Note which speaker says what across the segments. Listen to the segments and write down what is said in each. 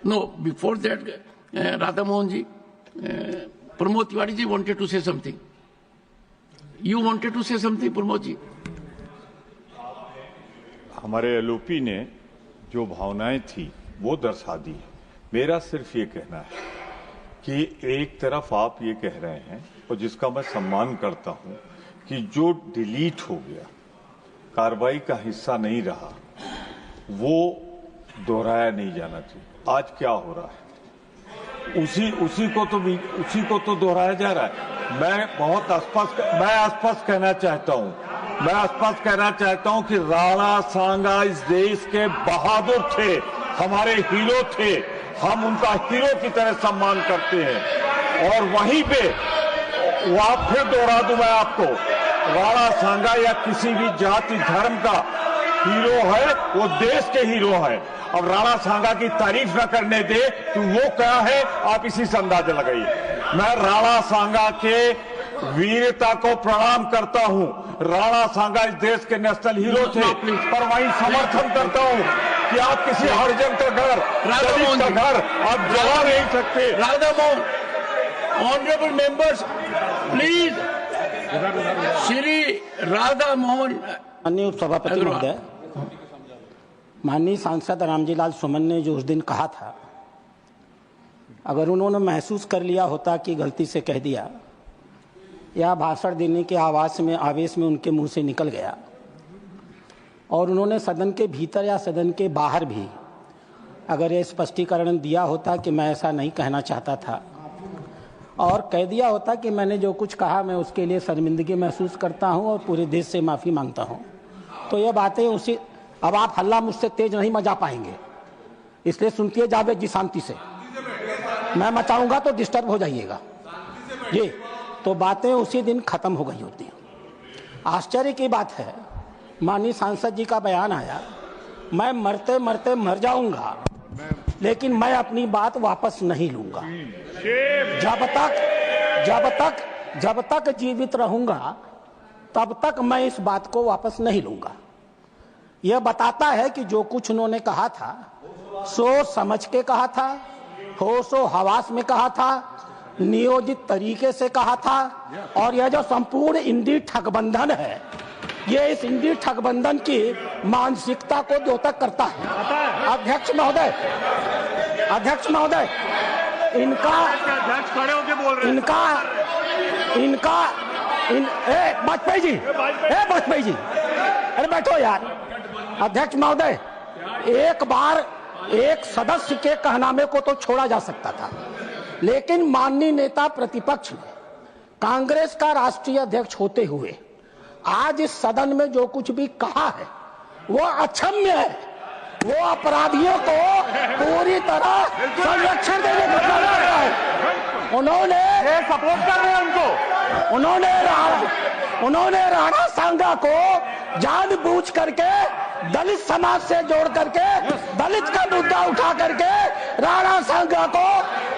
Speaker 1: No, before that, Radha Mohan ji, Pramod Tiwari ji wanted to say something. You wanted to say something, Pramod ji?
Speaker 2: हमारे LOP ने जो भावनाएं थी वो दर्शा दी। मेरा सिर्फ ये कहना है कि एक तरफ आप ये कह रहे हैं और जिसका मैं सम्मान करता हूं कि जो डिलीट हो गया, कार्रवाई का हिस्सा नहीं रहा, वो दोहराया नहीं जाना चाहिए। आज क्या हो रहा है उसी को तो दोहराया जा रहा है। मैं स्पष्ट कहना चाहता हूं कि राणा सांगा इस देश के बहादुर थे, हमारे हीरो थे, हम उनका हीरो की तरह सम्मान करते हैं। और वहीं पे फिर दोहरा दूं मैं आपको, राणा सांगा या किसी भी जाति धर्म का हीरो है, वो देश के हीरो है। अब राणा सांगा की तारीफ न करने दे कि वो क्या है, आप इसी से अंदाजा लगाइए। मैं राणा सांगा के वीरता को प्रणाम करता हूं। राणा सांगा इस देश के नेशनल हीरो थे, पर वहीं समर्थन करता हूं कि आप किसी हरिजन का घर, दलित का घर आप जला नहीं सकते।
Speaker 1: Radha Mohan, honourable members, please, Shri Radha Mohan.
Speaker 3: माननीय उपसभापति महोदय, माननीय सांसद रामजीलाल सुमन ने जो उस दिन कहा था, अगर उन्होंने महसूस कर लिया होता कि गलती से कह दिया या भाषण देने के आवेश में उनके मुंह से निकल गया, और उन्होंने सदन के भीतर या सदन के बाहर भी अगर ये स्पष्टीकरण दिया होता कि मैं ऐसा नहीं कहना चाहता था, और कह दिया होता कि मैंने जो कुछ कहा मैं उसके लिए शर्मिंदगी महसूस करता हूं और पूरे देश से माफ़ी मांगता हूं, तो ये बातें अब आप हल्ला मुझसे तेज नहीं मचा पाएंगे, इसलिए सुनती जावेद जी शांति से। मैं मचाऊंगा तो डिस्टर्ब हो जाइएगा जी। तो बातें उसी दिन खत्म हो गई होती। आश्चर्य की बात है, माननीय सांसद जी का बयान आया, मैं मरते मरते मर जाऊंगा लेकिन मैं अपनी बात वापस नहीं लूंगा। जब तक जीवित रहूंगा तब तक मैं इस बात को वापस नहीं लूंगा। यह बताता है कि जो कुछ उन्होंने कहा था सोच समझ के कहा था, होशो हवास में कहा था, नियोजित तरीके से कहा था, और यह जो संपूर्ण इंडी ठगबंधन है, ये इस इंडी ठगबंधन की मानसिकता को द्योतक करता है। अध्यक्ष महोदय, वाजपेयी जी, अरे बैठो यार। अध्यक्ष महोदय, एक बार एक सदस्य के कहनामे को तो छोड़ा जा सकता था, लेकिन माननीय नेता प्रतिपक्ष ने कांग्रेस का राष्ट्रीय अध्यक्ष होते हुए आज इस सदन में जो कुछ भी कहा है वो अक्षम्य है। वो अपराधियों को पूरी तरह संरक्षण देने का काम कर रहा है। उन्होंने सपोर्ट कर रहे हैं उनको, उन्होंने राणा सांगा को जानबूझ करके दलित समाज से जोड़ करके दलित का मुद्दा उठा करके राणा सांगा को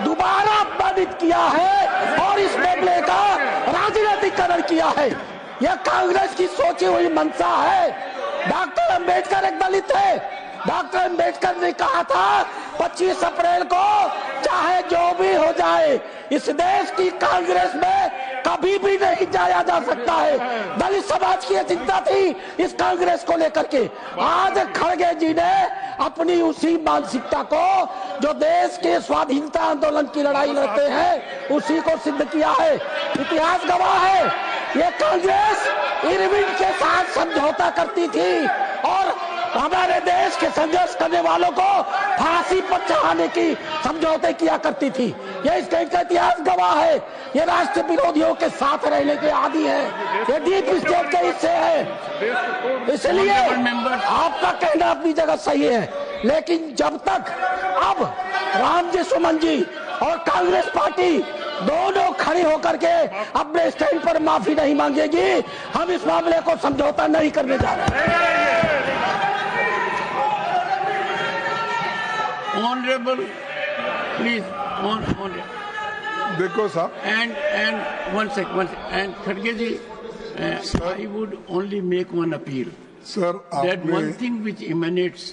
Speaker 3: दोबारा अपमानित किया है और इस मामले का राजनीतिकरण किया है। यह कांग्रेस की सोची हुई मंशा है। डॉक्टर अंबेडकर एक दलित है। डॉक्टर अंबेडकर ने कहा था 25 अप्रैल को चाहे जो भी हो जाए इस देश की कांग्रेस में कभी भी नहीं जाया जा सकता है। दलित समाज की चिंता थी इस कांग्रेस को लेकर के। आज खड़गे जी ने अपनी उसी मानसिकता को जो देश के स्वाधीनता आंदोलन की लड़ाई लड़ते हैं उसी को सिद्ध किया है। इतिहास गवाह है, ये कांग्रेस इरविन के साथ समझौता करती थी और हमारे देश के संघर्ष करने वालों को फांसी पर चढ़ाने की समझौते किया करती थी। ये इस देश का इतिहास गवाह है। ये राष्ट्र विरोधियों के साथ रहने के आदी है, ये डीप स्टेट के हिस्से है। इसलिए आपका कहना अपनी जगह सही है, लेकिन जब तक अब रामजी सुमन जी और कांग्रेस पार्टी दोनों खड़ी होकर के अपने स्टैंड पर माफी नहीं मांगेगी, हम इस मामले को समझौता नहीं करने जा रहे हैं।
Speaker 1: Honorable, please,
Speaker 4: देखो साहब,
Speaker 1: and one sec, and Khadge ji, I would only make one appeal.
Speaker 4: Sir,
Speaker 1: that one thing which emanates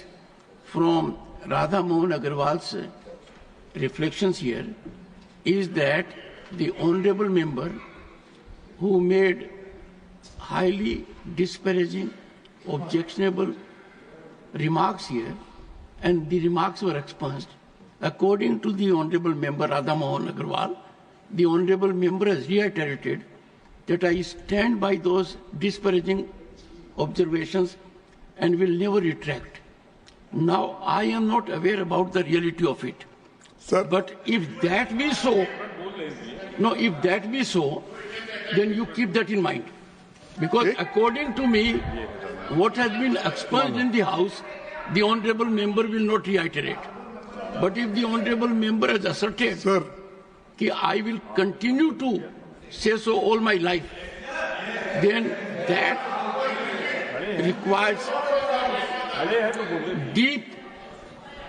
Speaker 1: from Radha Mohan Agarwal se reflections here is that the honorable member who made highly disparaging, objectionable remarks here, and the remarks were expunged. According to the honorable member Radha Mohan Agarwal, the honorable member has reiterated that I stand by those disparaging observations and will never retract. Now, I am not aware about the reality of it.
Speaker 4: Sir,
Speaker 1: But if that be so, if that be so, then you keep that in mind. Because according to me, what has been expunged in the House, the honorable member will not reiterate. But if the honorable member has asserted
Speaker 4: sir,
Speaker 1: that I will continue to say so all my life, then that requires deep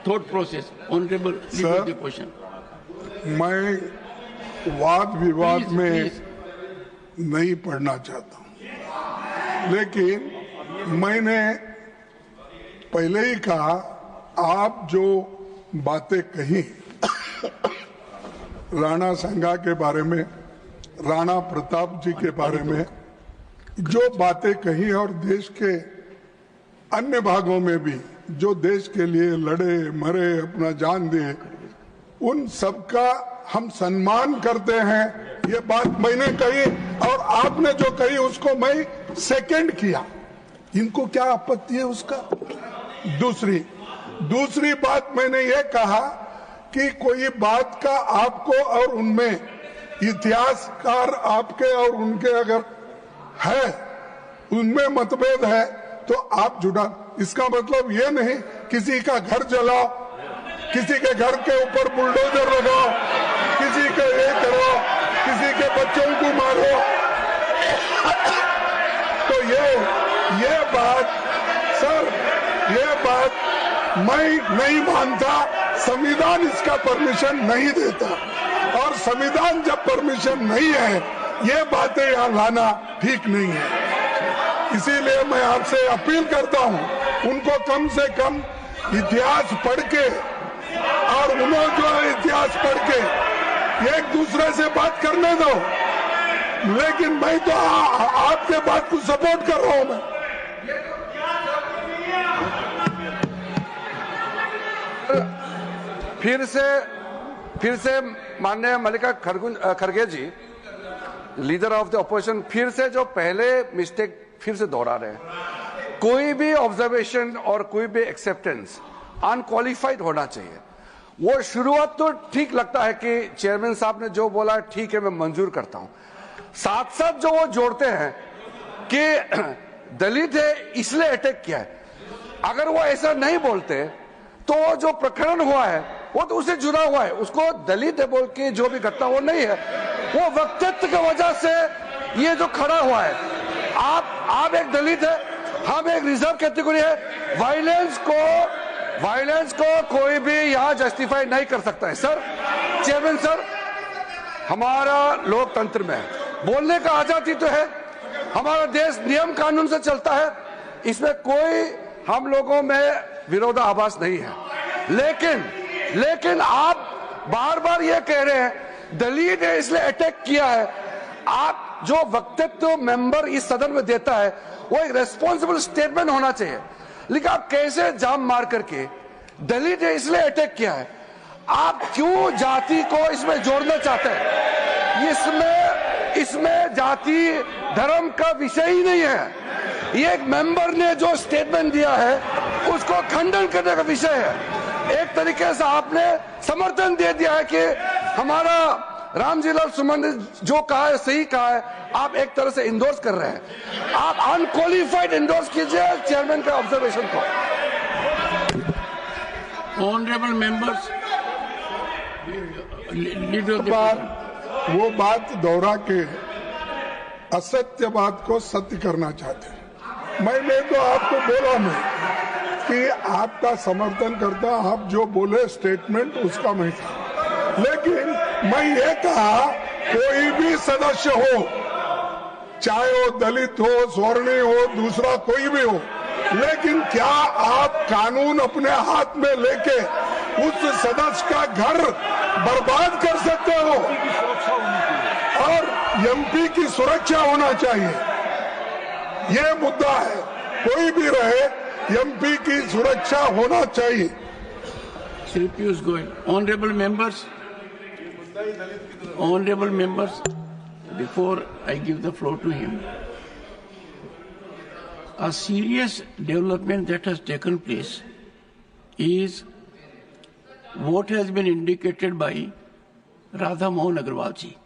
Speaker 1: thought process. Honorable, leave the question.
Speaker 4: मैं वाद विवाद
Speaker 1: Please,
Speaker 4: में
Speaker 1: please.
Speaker 4: नहीं पढ़ना चाहता हूं, लेकिन मैंने पहले ही कहा, आप जो बातें कही राणा संगा के बारे में, राणा प्रताप जी के बारे में, जो बातें कही और देश के अन्य भागों में भी जो देश के लिए लड़े मरे अपना जान दिए, उन सबका हम सम्मान करते हैं। ये बात मैंने कही और आपने जो कही उसको मैं सेकंड किया। इनको क्या आपत्ति है उसका? दूसरी बात मैंने ये कहा कि कोई बात का आपको और उनमें इतिहासकार आपके और उनके अगर है, उनमें मतभेद है तो आप जुड़ा। इसका मतलब ये नहीं किसी का घर जलाओ, किसी के घर के ऊपर बुलडोजर लगाओ, किसी का ये करो, किसी के बच्चों को मारो। तो ये बात सर, ये बात मैं नहीं मानता। संविधान इसका परमिशन नहीं देता, और संविधान जब परमिशन नहीं है, ये बातें यहाँ लाना ठीक नहीं है। इसीलिए मैं आपसे अपील करता हूँ, उनको कम से कम इतिहास पढ़ के, और उन्होंने जो इतिहास पढ़ के एक दूसरे से बात करने दो। लेकिन मैं तो आपके बात को सपोर्ट कर रहा हूं। मैं
Speaker 5: फिर से माननीय मल्लिका खड़गे जी, लीडर ऑफ द अपोजिशन, फिर से जो पहले मिस्टेक फिर से दोहरा रहे हैं। कोई भी ऑब्जर्वेशन और कोई भी एक्सेप्टेंस अनक्वालिफाइड होना चाहिए। वो शुरुआत तो ठीक लगता है कि चेयरमैन साहब ने जो बोला ठीक है, मैं मंजूर करता हूं। साथ साथ जो वो जोड़ते हैं कि दलित है इसलिए अटैक किया है, अगर वो ऐसा नहीं बोलते तो जो प्रकरण हुआ है वो तो उससे जुड़ा हुआ है। उसको दलित है बोल के जो भी घटना वो नहीं है, वो वक्तव्य की वजह से ये जो खड़ा हुआ है। आप एक दलित है, हम एक रिजर्व कैटेगरी है। वायलेंस को कोई भी यहां जस्टिफाई नहीं कर सकता है। सर, चेयरमैन सर, हमारा लोकतंत्र में बोलने का आजादी तो है, हमारा देश नियम कानून से चलता है, इसमें कोई हम लोगों में विरोधाभास नहीं है। लेकिन आप बार बार ये कह रहे हैं दलित ने इसलिए अटैक किया है। आप जो वक्तव्य मेंबर इस सदन में देता है वो एक रेस्पॉन्सिबल स्टेटमेंट होना चाहिए, लेकिन आप कैसे जाम मार करके दलित ने इसलिए अटैक किया है, आप क्यों जाति को इसमें जोड़ना चाहते हैं? इसमें जाति धर्म का विषय ही नहीं है। ये एक मेंबर ने जो स्टेटमेंट दिया है उसको खंडन करने का विषय है। एक तरीके से आपने समर्थन दे दिया है कि हमारा रामजीलाल सुमन ने जो कहा है सही कहा है, आप एक तरह से इंडोर्स कर रहे हैं। आप अनक्वालिफाइड इंडोर्स कीजिए चेयरमैन के ऑब्जर्वेशन को।
Speaker 1: ऑनरेबल मेंबर्स,
Speaker 4: वो बात दोहरा के असत्य बात को सत्य करना चाहते हैं। मैंने तो आपको बोला मैं कि आपका समर्थन करता, आप जो बोले स्टेटमेंट उसका मैं था, लेकिन मैं ये कहा कोई भी सदस्य हो, चाहे वो दलित हो, स्वर्णीय हो, दूसरा कोई भी हो, लेकिन क्या आप कानून अपने हाथ में लेके उस सदस्य का घर बर्बाद कर सकते हो, और एमपी की सुरक्षा होना चाहिए। ये मुद्दा है, कोई भी रहे एमपी की सुरक्षा होना चाहिए।
Speaker 1: Shri Piyush Goyal, honorable members, before I give the floor to him, a serious development that has taken place is what has been indicated by Radha Mohan Agarwal ji.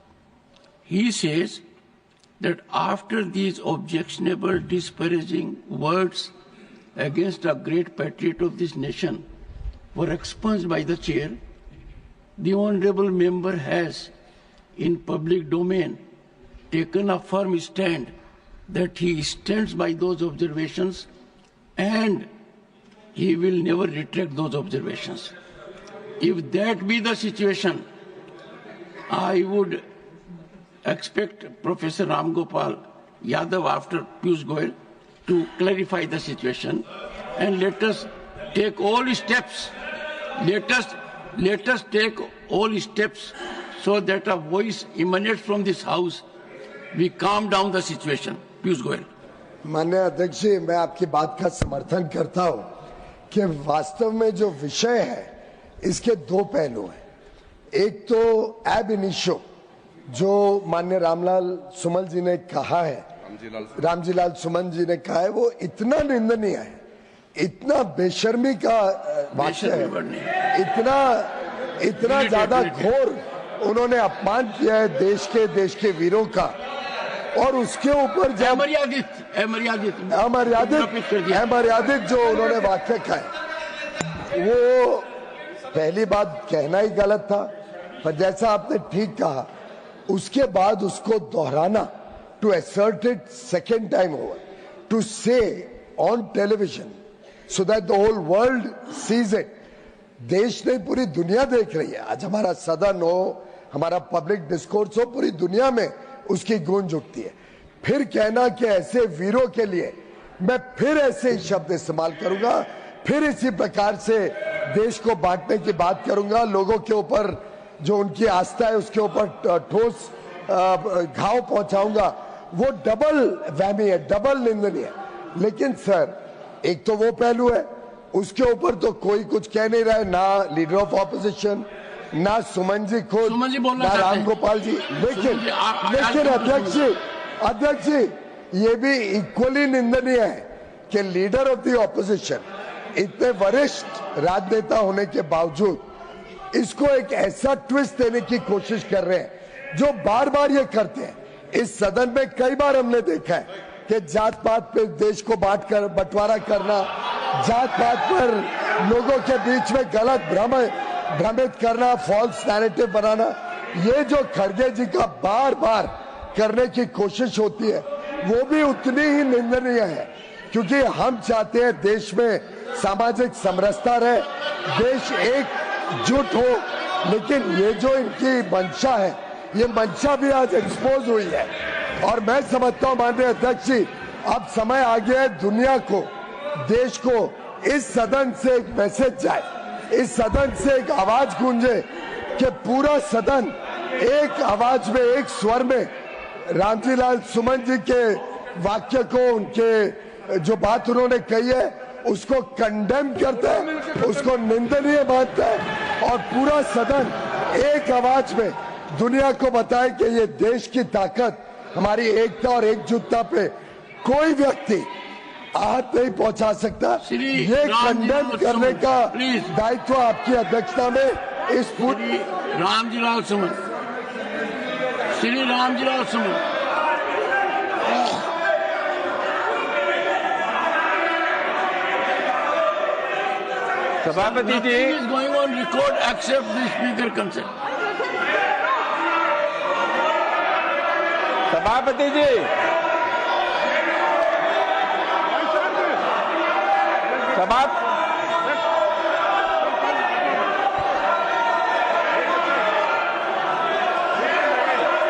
Speaker 1: He says that after these objectionable, disparaging words against a great patriot of this nation were expunged by the chair, the honorable member has, in public domain, taken a firm stand that he stands by those observations and he will never retract those observations. If that be the situation, I would expect Professor Ram Gopal Yadav after Piyush Goyal to clarify the situation, and let us take all steps. Let us take all steps so that a voice emanates from this house. We calm down the situation. Piyush Goyal.
Speaker 6: माननीय अध्यक्ष जी, मैं आपकी बात का समर्थन करता हूं कि वास्तव में जो विषय है इसके दो पहलू हैं। एक तो एब इनिशियो जो माननीय रामलाल सुमन जी ने कहा है, रामजीलाल सुमन जी ने कहा है, वो इतना निंदनीय है, इतना बेशर्मी का वाक्य है, इतना ज्यादा घोर उन्होंने अपमान किया है देश के वीरों का, और उसके ऊपर जब अमर्यादित जो उन्होंने वाक्य कहा है, वो पहली बात कहना ही गलत था, पर जैसा आपने ठीक कहा उसके बाद उसको दोहराना, to assert it second time over, to say on television so that the whole world sees it. देश नहीं पूरी दुनिया देख रही है। आज हमारा सदन हो, हमारा पब्लिक डिस्कोर्स हो, पूरी दुनिया में उसकी गूंज उठती है। फिर कहना कि ऐसे वीरों के लिए मैं फिर ऐसे ही शब्द इस्तेमाल करूंगा, फिर इसी प्रकार से देश को बांटने की बात करूंगा, लोगों के ऊपर जो उनकी आस्था है उसके ऊपर ठोस घाव पहुंचाऊंगा, वो डबल वहमी है, डबल निंदनीय है। लेकिन सर, एक तो वो पहलू है, उसके ऊपर तो कोई कुछ कह नहीं रहा है, ना लीडर ऑफ ऑपोजिशन, ना सुमन जी खुद, ना राम गोपाल जी। लेकिन अध्यक्ष जी ये भी इक्वली निंदनीय है कि लीडर ऑफ द ऑपोजिशन इतने वरिष्ठ राजनेता होने के बावजूद इसको एक ऐसा ट्विस्ट देने की कोशिश कर रहे हैं जो बार बार ये करते हैं। इस सदन में कई बार हमने देखा है कि जात पात पे देश को बंटवारा करना, जात पात पर लोगों के बीच में गलत भ्रमित करना, फॉल्स नैरेटिव बनाना, ये जो खड़गे जी का बार बार करने की कोशिश होती है वो भी उतनी ही निंदनीय है, क्योंकि हम चाहते हैं देश में सामाजिक समरसता रहे, देश एकजुट हो। लेकिन ये जो इनकी मंशा है, ये मंशा भी आज एक्सपोज हुई है, और मैं समझता हूं माननीय अध्यक्ष जी, अब समय आ गया है दुनिया को, देश को इस सदन से एक मैसेज जाए, इस सदन से एक आवाज गूंजे कि पूरा सदन एक आवाज में, एक स्वर में रामजीलाल सुमन जी के वाक्य को, उनके जो बात उन्होंने कही है उसको कंडेम करता है, उसको निंदनीय मानता है, और पूरा सदन एक आवाज में दुनिया को बताए कि ये देश की ताकत, हमारी एकता और एकजुटता पे कोई व्यक्ति आहत नहीं पहुंचा सकता। ये कंडेम करने का दायित्व आपकी अध्यक्षता में इस पूरी
Speaker 1: रामजीलाल सुमन, श्री रामजीलाल सुमन।
Speaker 7: सभापति जी
Speaker 1: is going on record except the speaker consent.
Speaker 7: सभापति जी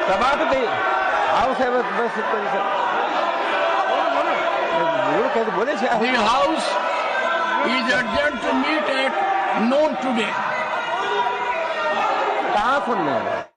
Speaker 7: सभापति हाउस है, बस बोले
Speaker 1: The house is adjourned to meet at known today.
Speaker 7: कहाँ सुन रहे हैं?